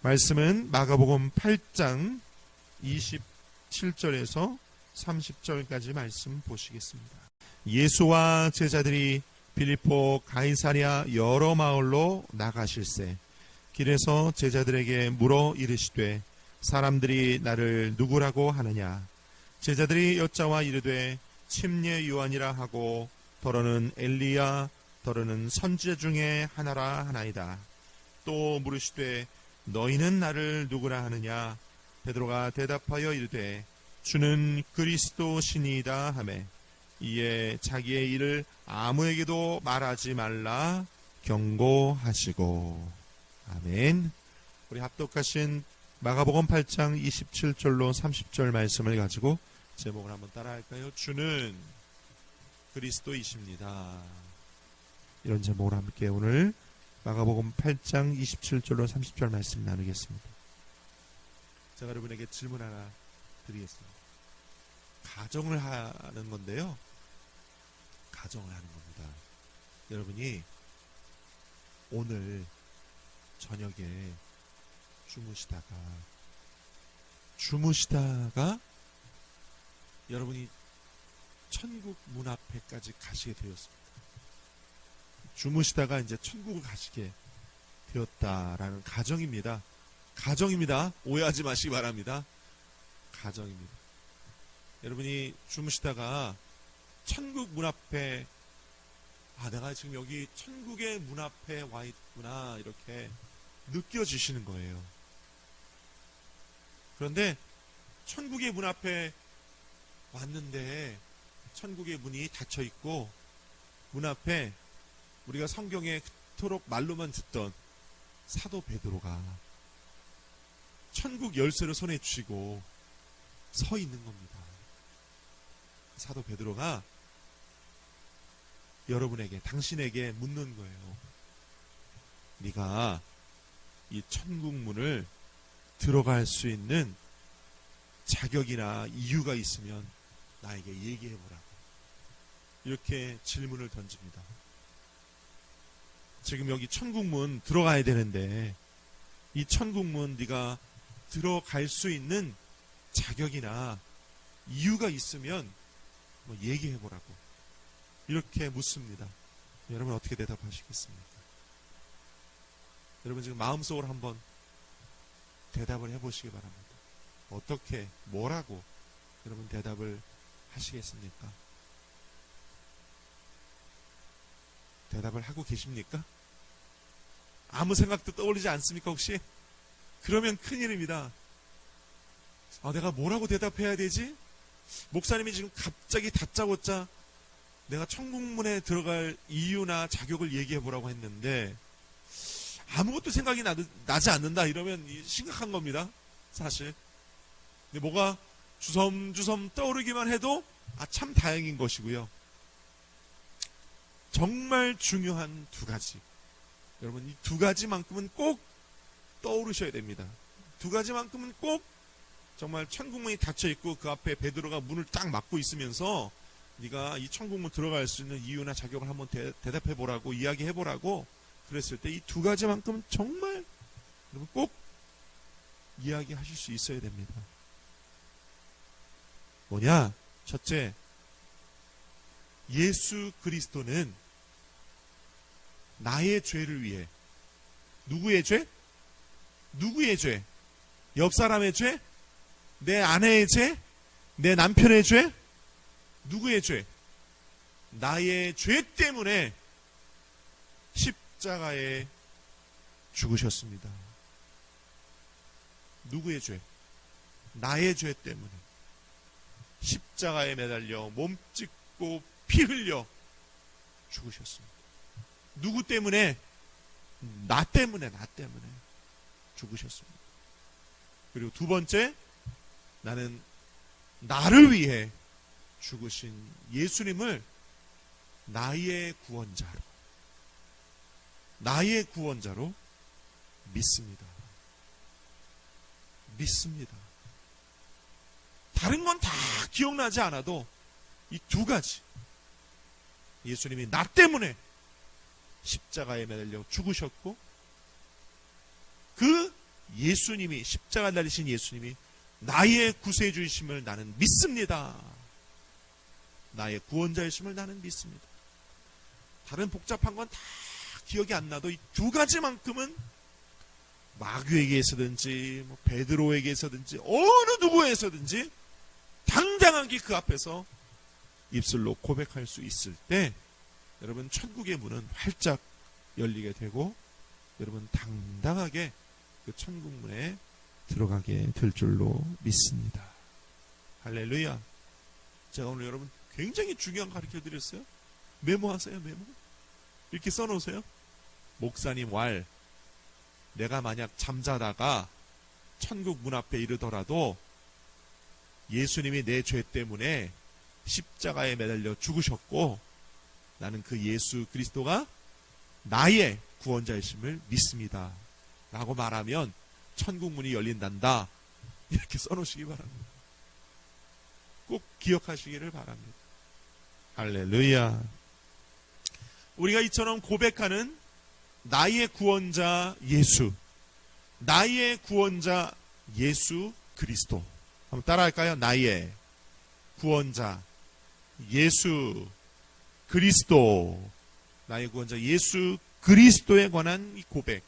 말씀은 마가복음 8장 27절에서 30절까지 말씀 보시겠습니다. 예수와 제자들이 빌립보 가이사랴 여러 마을로 나가실세 길에서 제자들에게 물어 이르시되 사람들이 나를 누구라고 하느냐. 제자들이 여짜와 이르되 침례 요한이라 하고 더러는 엘리야 더러는 선지자 중에 하나라 하나이다. 또 물으시되 너희는 나를 누구라 하느냐. 베드로가 대답하여 이르되 주는 그리스도시니이다 하매 이에 자기의 일을 아무에게도 말하지 말라 경고하시고. 아멘. 우리 합독하신 마가복음 8장 27절로 30절 말씀을 가지고 제목을 한번 따라할까요? 주는 그리스도이십니다. 이런 제목으로 함께 오늘 마가복음 8장 27절로 30절 말씀 나누겠습니다. 제가 여러분에게 질문 하나 드리겠습니다. 가정을 하는 건데요. 가정을 하는 겁니다. 여러분이 오늘 저녁에 주무시다가 여러분이 천국 문 앞에까지 가시게 되었습니다. 주무시다가 이제 천국을 가시게 되었다라는 가정입니다. 가정입니다. 오해하지 마시기 바랍니다. 가정입니다. 여러분이 주무시다가 천국 문 앞에 내가 지금 여기 천국의 문 앞에 와 있구나 이렇게 느껴지시는 거예요. 그런데 천국의 문 앞에 왔는데 천국의 문이 닫혀 있고 문 앞에 우리가 성경에 그토록 말로만 듣던 사도 베드로가 천국 열쇠를 손에 쥐고 서 있는 겁니다. 사도 베드로가 여러분에게, 당신에게 묻는 거예요. 네가 이 천국 문을 들어갈 수 있는 자격이나 이유가 있으면 나에게 얘기해보라고. 이렇게 질문을 던집니다. 지금 여기 천국문 들어가야 되는데 이 천국문 네가 들어갈 수 있는 자격이나 이유가 있으면 얘기해보라고 이렇게 묻습니다. 여러분 어떻게 대답하시겠습니까? 여러분 지금 마음속으로 한번 대답을 해보시기 바랍니다. 어떻게, 뭐라고 여러분 대답을 하시겠습니까? 대답을 하고 계십니까? 아무 생각도 떠올리지 않습니까 혹시? 그러면 큰일입니다. 내가 뭐라고 대답해야 되지? 목사님이 지금 갑자기 다짜고짜 내가 천국문에 들어갈 이유나 자격을 얘기해보라고 했는데 아무것도 생각이 나지 않는다 이러면 심각한 겁니다. 사실. 근데 뭐가 주섬주섬 떠오르기만 해도 참 다행인 것이고요. 정말 중요한 두 가지. 여러분 이 두 가지만큼은 꼭 떠오르셔야 됩니다. 두 가지만큼은 꼭 정말 천국문이 닫혀있고 그 앞에 베드로가 문을 딱 막고 있으면서 네가 이 천국문 들어갈 수 있는 이유나 자격을 한번 대답해보라고 이야기해보라고 그랬을 때 이 두 가지만큼 정말 여러분 꼭 이야기하실 수 있어야 됩니다. 뭐냐? 첫째, 예수 그리스도는 나의 죄를 위해 누구의 죄? 누구의 죄? 옆 사람의 죄? 내 아내의 죄? 내 남편의 죄? 누구의 죄? 나의 죄 때문에 십자가에 죽으셨습니다. 누구의 죄? 나의 죄 때문에 십자가에 매달려 몸 찢고 피 흘려 죽으셨습니다. 누구 때문에? 나 때문에 죽으셨습니다. 그리고 두 번째, 나는 나를 위해 죽으신 예수님을 나의 구원자로 믿습니다. 다른 건 다 기억나지 않아도 이 두 가지, 예수님이 나 때문에 십자가에 매달려 죽으셨고 그 예수님이, 십자가 달리신 예수님이 나의 구세주이심을 나는 믿습니다. 나의 구원자이심을 나는 믿습니다. 다른 복잡한 건 다 기억이 안 나도 이 두 가지만큼은 마귀에게서든지 베드로에게서든지 어느 누구에서든지 당당하게 그 앞에서 입술로 고백할 수 있을 때 여러분 천국의 문은 활짝 열리게 되고 여러분 당당하게 그 천국 문에 들어가게 될 줄로 믿습니다. 할렐루야. 제가 오늘 여러분 굉장히 중요한 가르쳐 드렸어요. 메모하세요. 메모. 이렇게 써놓으세요. 목사님 왈, 내가 만약 잠자다가 천국 문 앞에 이르더라도 예수님이 내 죄 때문에 십자가에 매달려 죽으셨고 나는 그 예수 그리스도가 나의 구원자이심을 믿습니다. 라고 말하면 천국 문이 열린단다. 이렇게 써놓으시기 바랍니다. 꼭 기억하시기를 바랍니다. 할렐루야. 우리가 이처럼 고백하는 나의 구원자 예수, 나의 구원자 예수 그리스도. 한번 따라할까요? 나의 구원자 예수 그리스도. 나의 구원자 예수 그리스도에 관한 이 고백,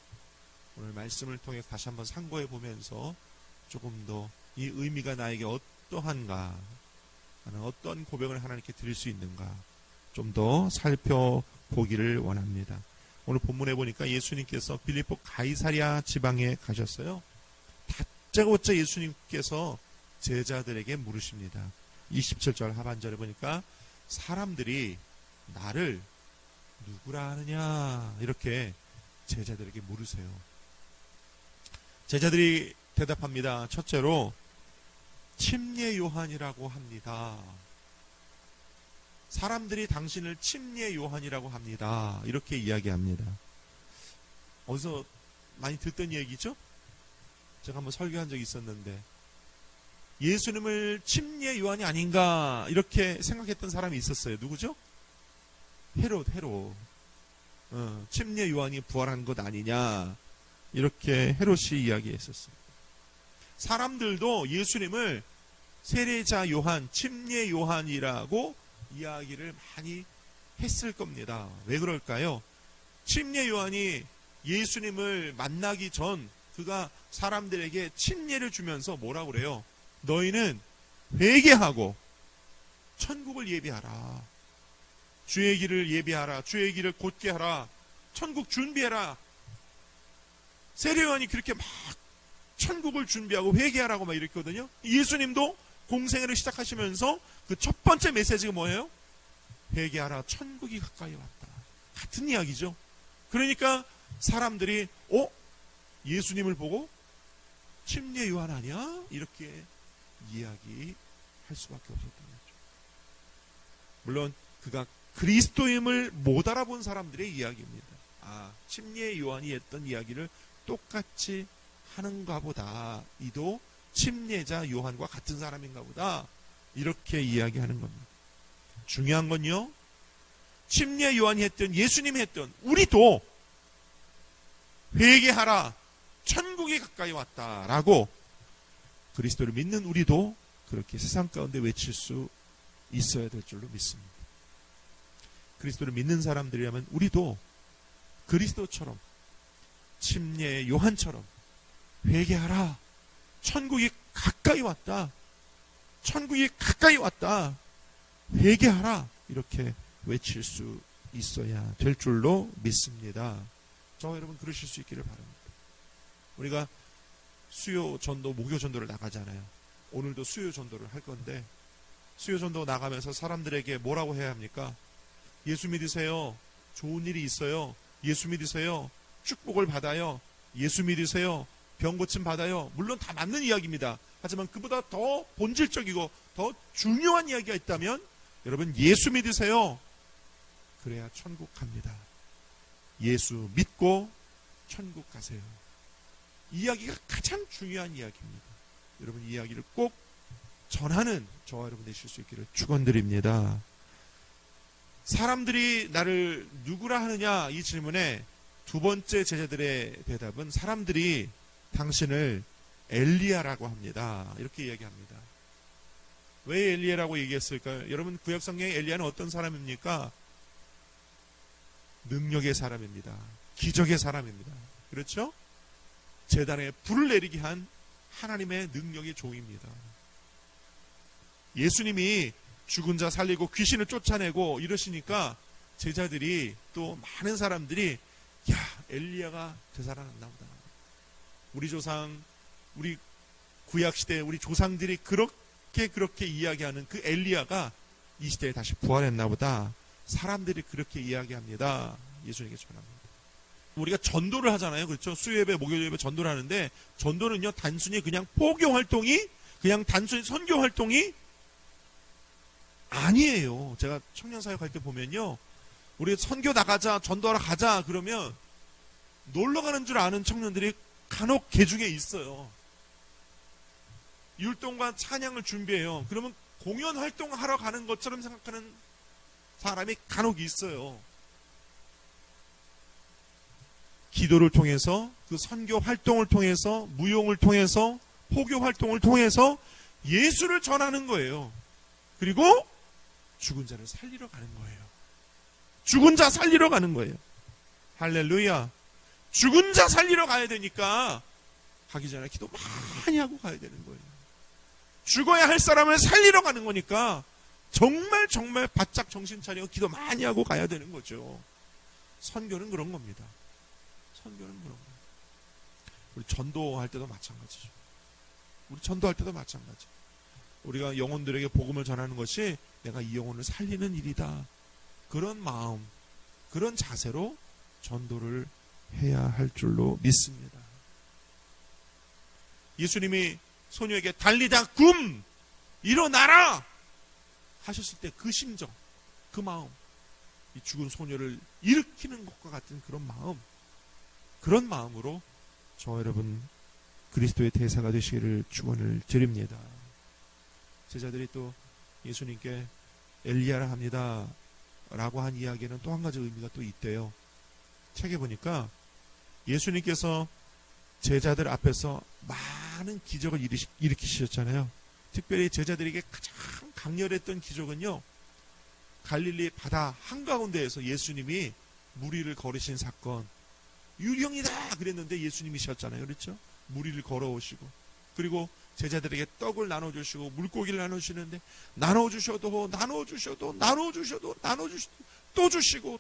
오늘 말씀을 통해 다시 한번 상고해 보면서 조금 더 이 의미가 나에게 어떠한가, 나는 어떤 고백을 하나님께 드릴 수 있는가 좀 더 살펴보기를 원합니다. 오늘 본문에 보니까 예수님께서 빌립보 가이사랴 지방에 가셨어요. 다짜고짜 예수님께서 제자들에게 물으십니다. 27절 하반절에 보니까 사람들이 나를 누구라 하느냐, 이렇게 제자들에게 물으세요. 제자들이 대답합니다. 첫째로 침례 요한이라고 합니다. 사람들이 당신을 침례 요한이라고 합니다. 이렇게 이야기합니다. 어디서 많이 듣던 얘기죠? 제가 한번 설교한 적이 있었는데 예수님을 침례 요한이 아닌가 이렇게 생각했던 사람이 있었어요. 누구죠? 헤롯. 침례 요한이 부활한 것 아니냐, 이렇게 헤롯이 이야기했었어요. 사람들도 예수님을 세례자 요한, 침례 요한이라고 이야기를 많이 했을 겁니다. 왜 그럴까요? 침례 요한이 예수님을 만나기 전 그가 사람들에게 침례를 주면서 뭐라고 그래요? 너희는 회개하고 천국을 예비하라. 주의 길을 예비하라. 주의 길을 곧게 하라. 천국 준비해라. 세례 요한이 그렇게 막 천국을 준비하고 회개하라고 막 이랬거든요. 예수님도 공생애를 시작하시면서 그 첫 번째 메시지가 뭐예요? 회개하라. 천국이 가까이 왔다. 같은 이야기죠. 그러니까 사람들이 예수님을 보고 침례 요한 아니야? 이렇게 이야기할 수밖에 없었던 거죠. 물론 그가 그리스도임을 못 알아본 사람들의 이야기입니다. 침례 요한이 했던 이야기를 똑같이 하는가 보다. 이도 침례자 요한과 같은 사람인가 보다. 이렇게 이야기하는 겁니다. 중요한 건요, 침례 요한이 했던, 예수님이 했던, 우리도 회개하라. 천국이 가까이 왔다라고 그리스도를 믿는 우리도 그렇게 세상 가운데 외칠 수 있어야 될 줄로 믿습니다. 그리스도를 믿는 사람들이라면 우리도 그리스도처럼, 침례 요한처럼 회개하라. 천국이 가까이 왔다. 천국이 가까이 왔다. 회개하라. 이렇게 외칠 수 있어야 될 줄로 믿습니다. 저와 여러분 그러실 수 있기를 바랍니다. 우리가 수요 전도, 목요 전도를 나가잖아요. 오늘도 수요 전도를 할 건데 수요 전도 나가면서 사람들에게 뭐라고 해야 합니까? 예수 믿으세요. 좋은 일이 있어요. 예수 믿으세요. 축복을 받아요. 예수 믿으세요. 병 고침 받아요. 물론 다 맞는 이야기입니다. 하지만 그보다 더 본질적이고 더 중요한 이야기가 있다면 여러분 예수 믿으세요. 그래야 천국 갑니다. 예수 믿고 천국 가세요. 이 이야기가 가장 중요한 이야기입니다. 여러분 이 이야기를 꼭 전하는 저와 여러분 되실 수 있기를 축원드립니다. 사람들이 나를 누구라 하느냐, 이 질문에 두 번째 제자들의 대답은 사람들이 당신을 엘리야라고 합니다. 이렇게 이야기합니다. 왜 엘리야라고 얘기했을까요? 여러분, 구약 성경의 엘리야는 어떤 사람입니까? 능력의 사람입니다. 기적의 사람입니다. 그렇죠? 제단에 불을 내리게 한 하나님의 능력의 종입니다. 예수님이 죽은 자 살리고 귀신을 쫓아내고 이러시니까 제자들이, 또 많은 사람들이, 야, 엘리야가 되살아났나 보다. 우리 조상, 우리 구약시대 우리 조상들이 그렇게 이야기하는 그 엘리야가 이 시대에 다시 부활했나 보다. 사람들이 그렇게 이야기합니다. 예수님께 전합니다. 우리가 전도를 하잖아요. 그렇죠? 수요예배, 목요일예배 전도를 하는데, 전도는요, 단순히 그냥 포교 활동이, 그냥 단순히 선교 활동이 아니에요. 제가 청년사역 할 때 보면요, 우리 선교 나가자, 전도하러 가자 그러면 놀러 가는 줄 아는 청년들이 간혹 개중에 있어요. 율동과 찬양을 준비해요. 그러면 공연 활동하러 가는 것처럼 생각하는 사람이 간혹 있어요. 기도를 통해서, 그 선교 활동을 통해서, 무용을 통해서, 포교 활동을 통해서 예수를 전하는 거예요. 그리고 죽은 자를 살리러 가는 거예요. 죽은 자 살리러 가는 거예요. 할렐루야. 죽은 자 살리러 가야 되니까 가기 전에 기도 많이 하고 가야 되는 거예요. 죽어야 할 사람을 살리러 가는 거니까 정말 바짝 정신 차리고 기도 많이 하고 가야 되는 거죠. 선교는 그런 겁니다. 선교는 그런 거예요. 우리 전도할 때도 마찬가지죠. 우리 전도할 때도 마찬가지. 우리가 영혼들에게 복음을 전하는 것이 내가 이 영혼을 살리는 일이다. 그런 마음, 그런 자세로 전도를 해야 할 줄로 믿습니다. 예수님이 소녀에게 달리다 굼! 일어나라! 하셨을 때 그 심정, 그 마음, 이 죽은 소녀를 일으키는 것과 같은 그런 마음, 그런 마음으로 저 여러분 그리스도의 대사가 되시기를 축원을 드립니다. 제자들이 또 예수님께 엘리야라 합니다 라고 한 이야기는 또 한 가지 의미가 또 있대요. 책에 보니까 예수님께서 제자들 앞에서 많은 기적을 일으키셨잖아요. 특별히 제자들에게 가장 강렬했던 기적은요, 갈릴리 바다 한가운데에서 예수님이 무리를 걸으신 사건. 유령이다 그랬는데 예수님이셨잖아요. 그렇죠? 무리를 걸어오시고, 그리고 제자들에게 떡을 나눠주시고 물고기를 나눠주시는데 나눠주셔도 또 주시고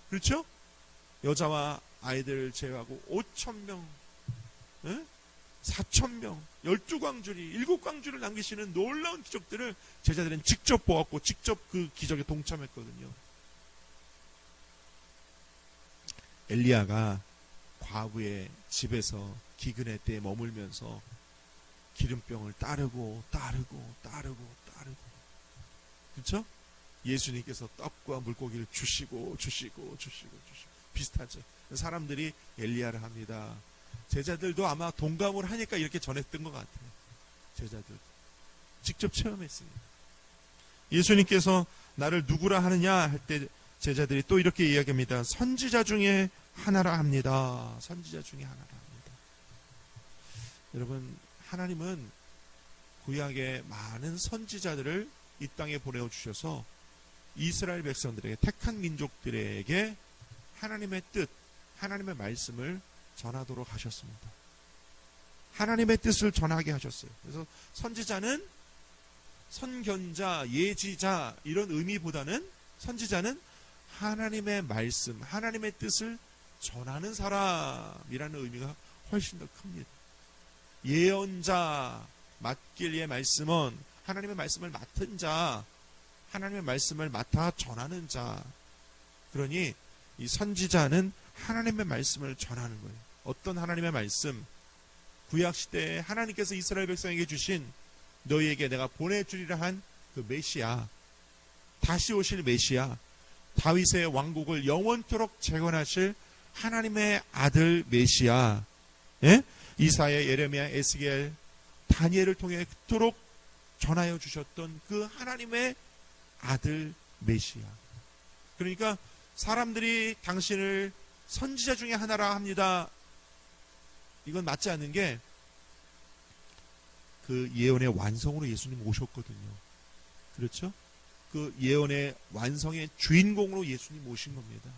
그렇죠? 여자와 아이들을 제외하고 5,000명, 4,000명, 12광주리, 7광주를 남기시는 놀라운 기적들을 제자들은 직접 보았고 직접 그 기적에 동참했거든요. 엘리야가 과부의 집에서 기근의 때에 머물면서 기름병을 따르고 그렇죠? 예수님께서 떡과 물고기를 주시고 비슷하죠. 사람들이 엘리야를 합니다. 제자들도 아마 동감을 하니까 이렇게 전했던 것 같아요. 제자들 직접 체험했습니다. 예수님께서 나를 누구라 하느냐 할 때 제자들이 또 이렇게 이야기합니다. 선지자 중에 하나라 합니다. 선지자 중에 하나라 합니다. 여러분, 하나님은 구약의 많은 선지자들을 이 땅에 보내주셔서 이스라엘 백성들에게, 택한 민족들에게 하나님의 뜻, 하나님의 말씀을 전하도록 하셨습니다. 하나님의 뜻을 전하게 하셨어요. 그래서 선지자는 선견자, 예지자 이런 의미보다는 선지자는 하나님의 말씀, 하나님의 뜻을 전하는 사람이라는 의미가 훨씬 더 큽니다. 예언자, 맡길 말씀은 하나님의 말씀을 맡은 자, 하나님의 말씀을 맡아 전하는 자. 그러니 이 선지자는 하나님의 말씀을 전하는 거예요. 어떤 하나님의 말씀? 구약시대에 하나님께서 이스라엘 백성에게 주신 너희에게 내가 보내주리라 한 그 메시아, 다시 오실 메시아, 다윗의 왕국을 영원토록 재건하실 하나님의 아들 메시아, 예? 이사야, 예레미야, 에스겔, 다니엘을 통해 그토록 전하여 주셨던 그 하나님의 아들 메시아. 그러니까 사람들이 당신을 선지자 중에 하나라 합니다 이건 맞지 않는 게 그 예언의 완성으로 예수님 오셨거든요. 그렇죠? 그 예언의 완성의 주인공으로 예수님 오신 겁니다.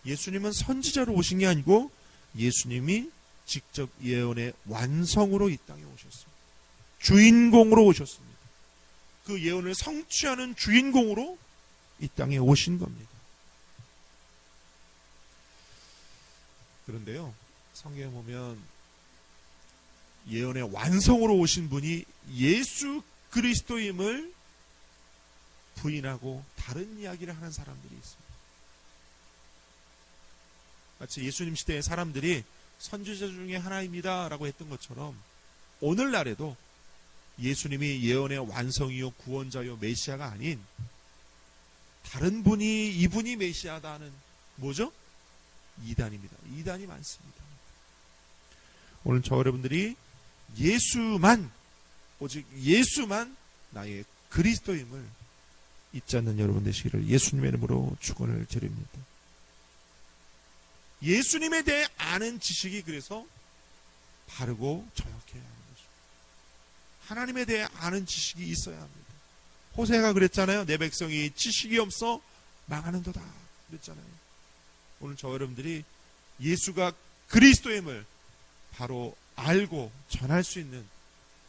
예수님은 선지자로 오신 게 아니고 예수님이 직접 예언의 완성으로 이 땅에 오셨습니다. 주인공으로 오셨습니다. 그 예언을 성취하는 주인공으로 이 땅에 오신 겁니다. 그런데요, 성경에 보면 예언의 완성으로 오신 분이 예수 그리스도임을 부인하고 다른 이야기를 하는 사람들이 있습니다. 마치 예수님 시대의 사람들이 선지자 중에 하나입니다 라고 했던 것처럼 오늘날에도 예수님이 예언의 완성이요 구원자요 메시아가 아닌 다른 분이 이분이 메시아다는 뭐죠? 이단입니다. 이단이 많습니다. 오늘 저 여러분들이 예수만, 오직 예수만 나의 그리스도임을 잊지 않는 여러분 되시기를 예수님의 이름으로 축원을 드립니다. 예수님에 대해 아는 지식이 그래서 바르고 정확해야 하는 거죠. 하나님에 대해 아는 지식이 있어야 합니다. 호세가 그랬잖아요. 내 백성이 지식이 없어 망하는도다 그랬잖아요. 오늘 저 여러분들이 예수가 그리스도임을 바로 알고 전할 수 있는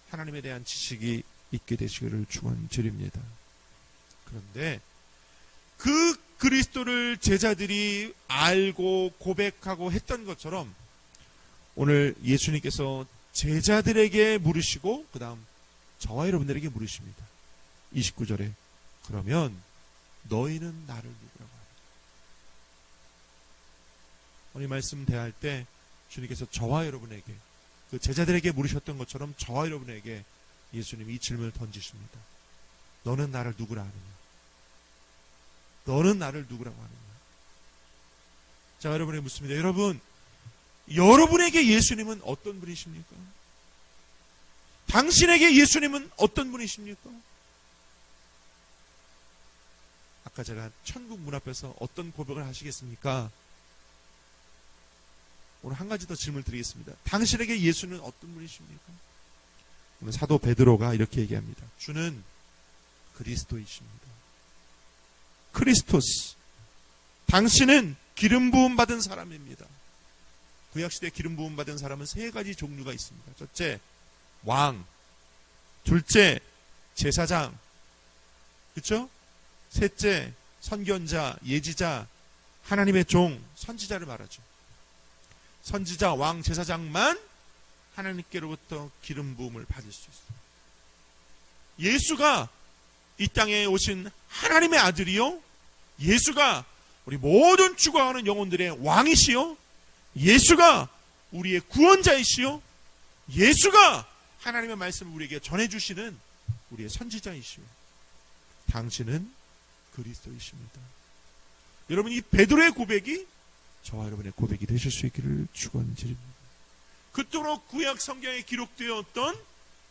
하나님에 대한 지식이 있게 되시기를 축원드립니다. 그런데 그 그리스도를 제자들이 알고 고백하고 했던 것처럼 오늘 예수님께서 제자들에게 물으시고 그 다음 저와 여러분들에게 물으십니다. 29절에 그러면 너희는 나를 누구라고 하느냐. 오늘 말씀 대할 때 주님께서 저와 여러분에게 그 제자들에게 물으셨던 것처럼 저와 여러분에게 예수님이 이 질문을 던지십니다. 너는 나를 누구라 하느냐? 너는 나를 누구라고 하느냐? 자, 여러분에게 묻습니다. 여러분에게 예수님은 어떤 분이십니까? 당신에게 예수님은 어떤 분이십니까? 아까 제가 천국 문 앞에서 어떤 고백을 하시겠습니까? 오늘 한 가지 더 질문을 드리겠습니다. 당신에게 예수는 어떤 분이십니까? 오늘 사도 베드로가 이렇게 얘기합니다. 주는 그리스도이십니다. 크리스토스. 당신은 기름 부음 받은 사람입니다. 구약시대 기름 부음 받은 사람은 세 가지 종류가 있습니다. 첫째, 왕. 둘째, 제사장. 그렇죠? 셋째, 선견자, 예지자, 하나님의 종, 선지자를 말하죠. 선지자, 왕, 제사장만 하나님께로부터 기름 부음을 받을 수 있어요. 예수가 이 땅에 오신 하나님의 아들이요, 예수가 우리 모든 죽어가는 영혼들의 왕이시요, 예수가 우리의 구원자이시요, 예수가 하나님의 말씀을 우리에게 전해주시는 우리의 선지자이시요, 당신은 그리스도이십니다. 여러분, 이 베드로의 고백이 저와 여러분의 고백이 되실 수 있기를 축원드립니다. 그토록 구약 성경에 기록되었던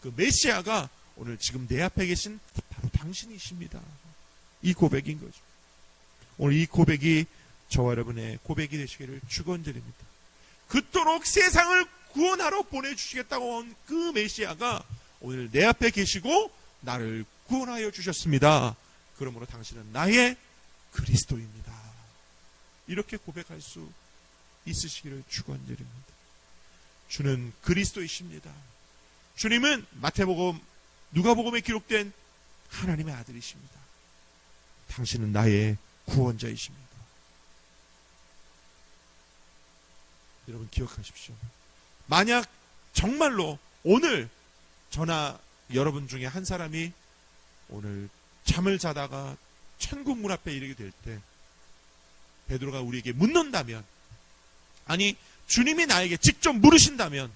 그 메시아가 오늘 지금 내 앞에 계신 바로 당신이십니다. 이 고백인 거죠. 오늘 이 고백이 저와 여러분의 고백이 되시기를 축원드립니다. 그토록 세상을 구원하러 보내주시겠다고 한 그 메시아가 오늘 내 앞에 계시고 나를 구원하여 주셨습니다. 그러므로 당신은 나의 그리스도입니다. 이렇게 고백할 수 있으시기를 축원드립니다. 주는 그리스도이십니다. 주님은 마태복음, 누가복음에 기록된 하나님의 아들이십니다. 당신은 나의 구원자이십니다. 여러분 기억하십시오. 만약 정말로 오늘 저나 여러분 중에 한 사람이 오늘 잠을 자다가 천국 문 앞에 이르게 될 때 베드로가 우리에게 묻는다면, 아니 주님이 나에게 직접 물으신다면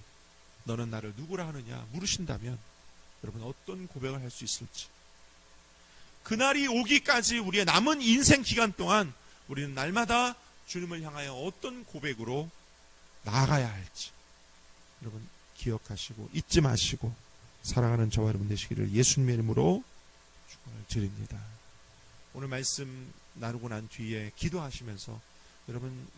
너는 나를 누구라 하느냐 물으신다면 여러분 어떤 고백을 할 수 있을지, 그날이 오기까지 우리의 남은 인생 기간 동안 우리는 날마다 주님을 향하여 어떤 고백으로 나아가야 할지 여러분 기억하시고 잊지 마시고 사랑하는 저와 여러분 되시기를 예수님의 이름으로 축원을 드립니다. 오늘 말씀 나누고 난 뒤에 기도하시면서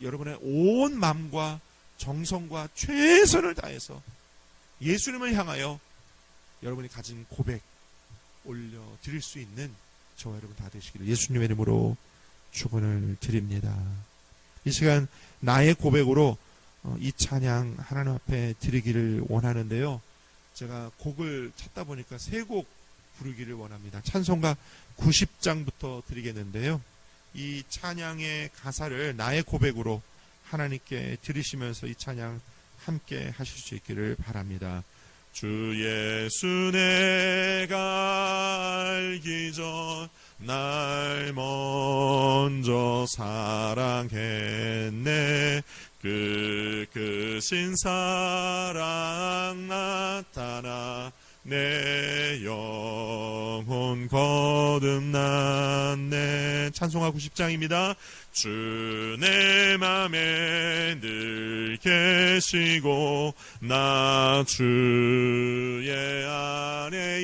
여러분의 온 마음과 정성과 최선을 다해서 예수님을 향하여 여러분이 가진 고백 올려드릴 수 있는 저와 여러분 다 되시기를 예수님의 이름으로 축원을 드립니다. 이 시간 나의 고백으로 이 찬양 하나님 앞에 드리기를 원하는데요. 제가 곡을 찾다 보니까 3곡 부르기를 원합니다. 찬송가 90장부터 드리겠는데요. 이 찬양의 가사를 나의 고백으로 하나님께 드리시면서 이 찬양 함께 하실 수 있기를 바랍니다. 주 예수 내가 알기 전 날 먼저 사랑했네. 그 크신 사랑 나타나 내 영혼 거듭났네. 찬송가 90장입니다. 주 내 맘에 늘 계시고 나 주의 안에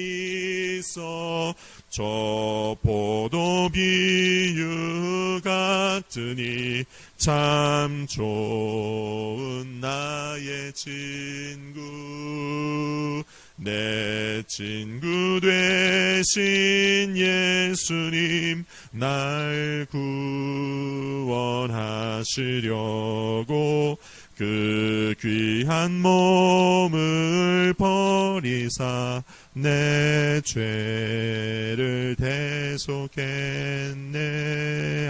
있어 저 포도 비유 같으니 참 좋은 나의 친구. 내 친구 되신 예수님 날 구원하시려고 그 귀한 몸을 버리사 내 죄를 대속했네.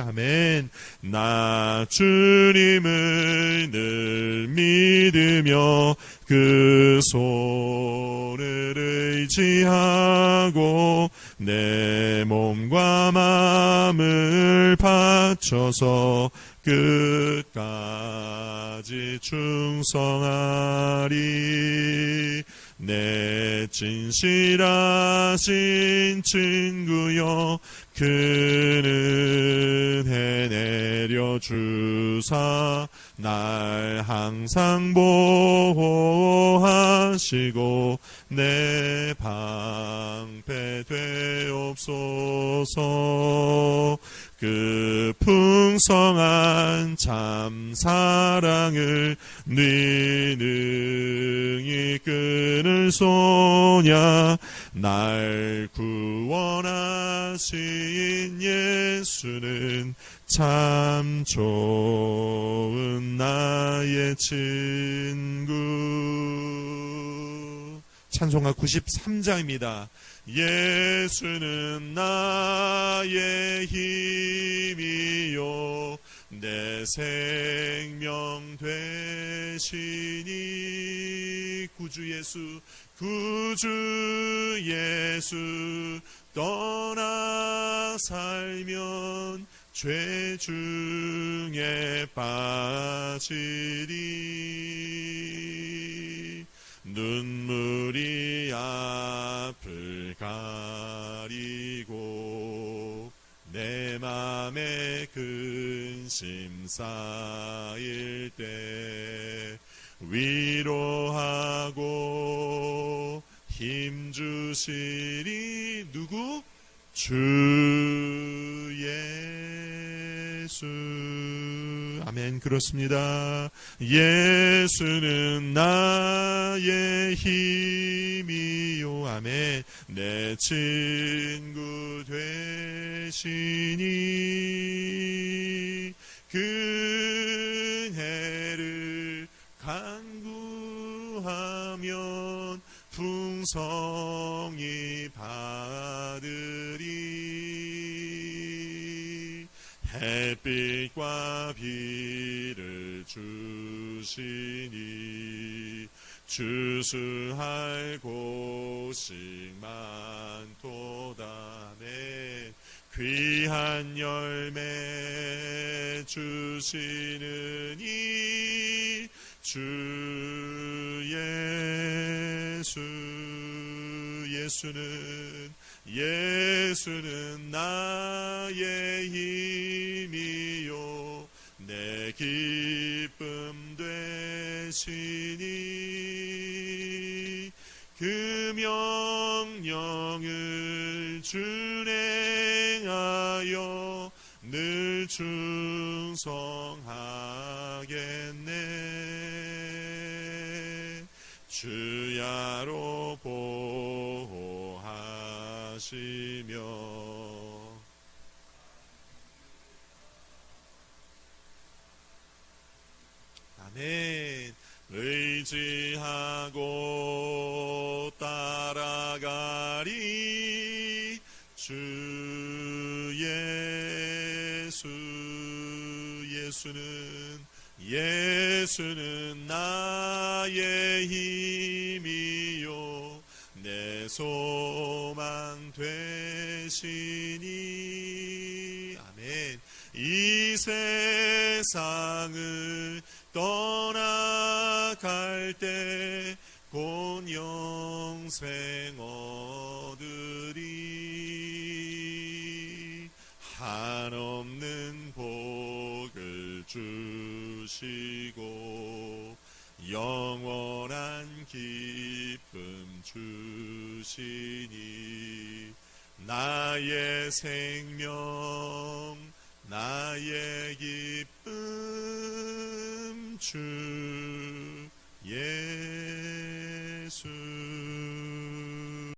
아멘. 나 주님을 늘 믿으며 그 손을 의지하고 내 몸과 마음을 바쳐서 끝까지 충성하리. 내 진실하신 친구여 그는 해내려 주사 날 항상 보호하시고 내 방패 되옵소서. 그 풍성한 참 사랑을 네 능히 끊을 소냐. 날 구원하신 예수는 참 좋은 나의 친구. 찬송가 93장입니다. 예수는 나의 힘이요 내 생명 되시니. 구주 예수 떠나 살면 죄 중에 빠지리. 눈물이 앞을 가리고 내 맘에 근심 쌓일 때 위로하고 힘 주시리. 누구? 주 예수. 아멘. 그렇습니다. 예수는 나의 힘이요. 아멘. 내 친구 되시니 그혜를 간구하면 풍성히 받으리. 햇빛과 비를 주시니 주수할 곳이 많도다. 네. 귀한 열매 주시느니 주 예수는 나의 힘이요 내 기쁨 되시니. 그 명령을 준행하여 늘 충성하겠네. 주야로 보호하시며 아멘. 의지하고 따라가리 주 예수는 나의 힘이요 내 소망 되시니 아멘. 이 세상을 떠나갈 때 곧 영생 얻으리 한없는 복을 주시고 영원한 기쁨 주시니 나의 생명 나의 기쁨 주